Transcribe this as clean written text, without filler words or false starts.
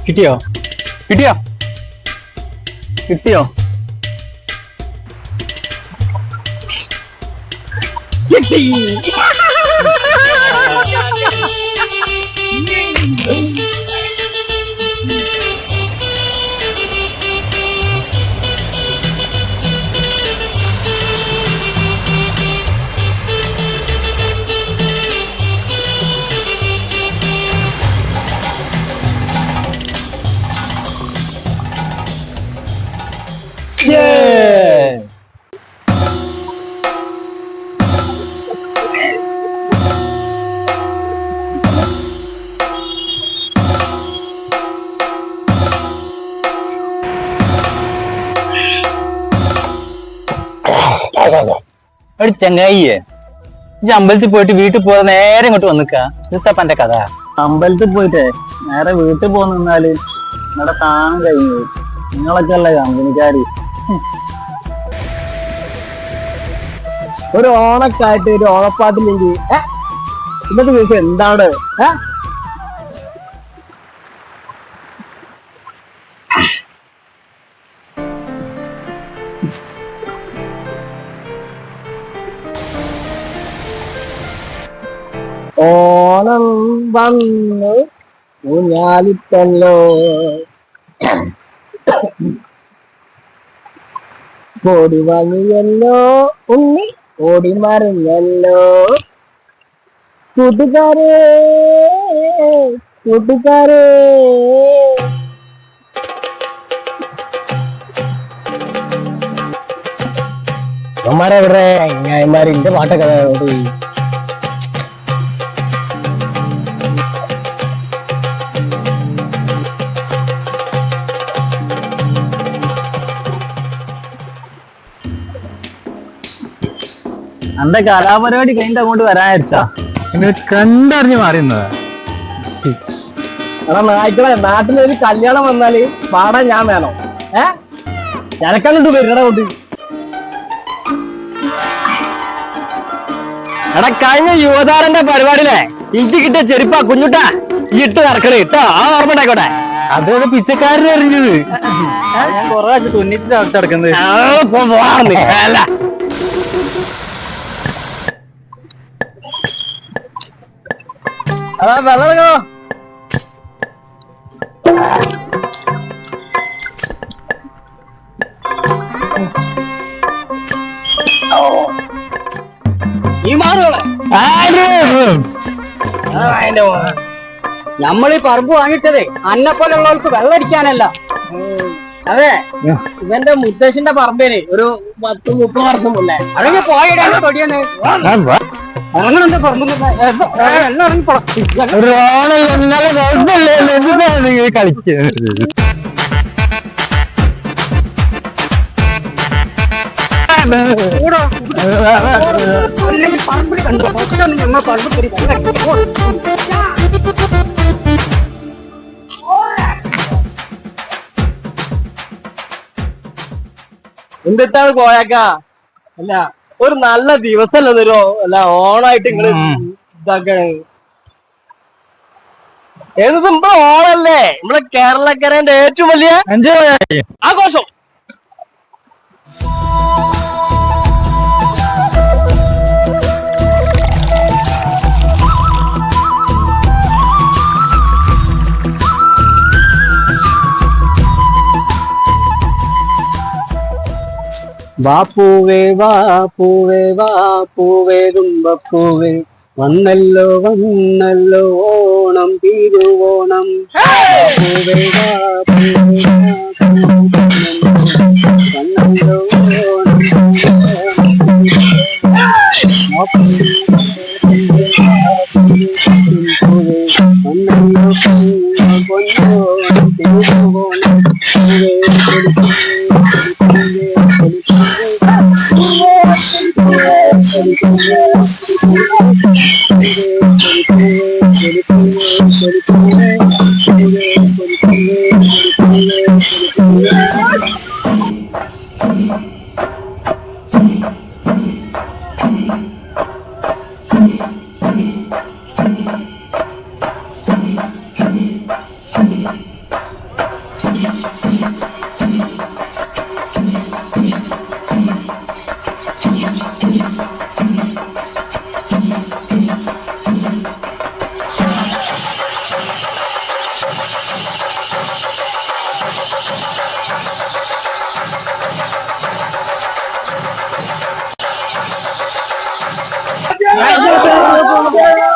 കിട്ടിയോ കിട്ടിയോ കിട്ടിയോ കിട്ടി. ഒരു ചങ്ങായിയെ ഈ അമ്പലത്തിൽ പോയിട്ട് വീട്ടിൽ പോകാതെ നേരെ ഇങ്ങോട്ട് വന്നിക്ക ഇത്തപ്പന്റെ കഥ. അമ്പലത്തിൽ പോയിട്ട് നേരെ വീട്ടിൽ പോന്ന് നിന്നാല് നിങ്ങളുടെ താൻ കഴിഞ്ഞു. നിങ്ങളൊക്കെ അല്ലേ കമ്പനിക്കാര്. ഒരു ഓണക്കായിട്ട് ഒരു ഓണപ്പാട്ടില്ലെങ്കിൽ ഇന്നത്തെ ദിവസം എന്താണ് ഓണം വന്ന് ഊഞ്ഞാലിട്ടല്ലോ ഓടി വാങ്ങിയല്ലോ ഉണ്ണി ഓടി മറിഞ്ഞല്ലോ കൂട്ടുകാരേ കൂട്ടുകാരേ. അവന്മാരെവിടെ ഇങ്ങന്മാരിന്റെ പാട്ടൊക്കെ പോയി. അന്റെ കലാപരിപാടി കഴിഞ്ഞിട്ട് അങ്ങോട്ട് വരാനിരിച്ചാ കണ്ടറിഞ്ഞ് മാറിയുന്നതാ. എടാ നായ്ക്കളെ, നാട്ടിലൊരു കല്യാണം വന്നാല് പാടാൻ ഞാൻ വേണോ? എനക്കങ്ങോട്ട് വരണ കൊണ്ട്. എടാ കഴിഞ്ഞ യുവതാരന്റെ പരിപാടിയിലെ ഇഞ്ചി കിട്ടിയ ചെരുപ്പാ കുഞ്ഞുട്ടാ ഈ ഇട്ട് നടക്കണേ ഇട്ടോ. ആ ഓർമ്മ ഉണ്ടായിക്കോട്ടെ. അതൊക്കെ പിച്ചക്കാരനെ അറിഞ്ഞത്. ഞാൻ കൊറേ തുന്നിട്ട് നടക്കുന്നത്. അതാ വെള്ളോ ഈ മാറുകളെ നമ്മളീ പറമ്പ് വാങ്ങിച്ചതേ അന്നെപ്പോലുള്ളവർക്ക് വെള്ളടിക്കാനല്ല. അതെ, ഇവന്റെ മുത്തശ്ശിന്റെ പറമ്പേന് ഒരു 10-30 വർഷം മുന്നേ അതൊക്കെ പോയിടാൻ തൊടിയെന്ന് അങ്ങനെ പറമ്പ് കളിക്കുന്നത്. എന്തിട്ടാണ് കോയാക്ക? അല്ല, ഒരു നല്ല ദിവസമല്ല തരോ? അല്ല, ഓണായിട്ട് നിങ്ങള് ഇതാക്കാണ്. ഏത് ഓണല്ലേ നമ്മളെ കേരളക്കരന്റെ ഏറ്റവും വലിയ ആഘോഷം. വാ പൂവേ വാ പൂവേ വാ പൂവേ തുമ്പപ്പൂവേ വന്നല്ലോ വന്നല്ലോ ഓണം തിരുവോണം. പൂവേ വാ പൂവേ വന്നല്ലോ ഓണം ആ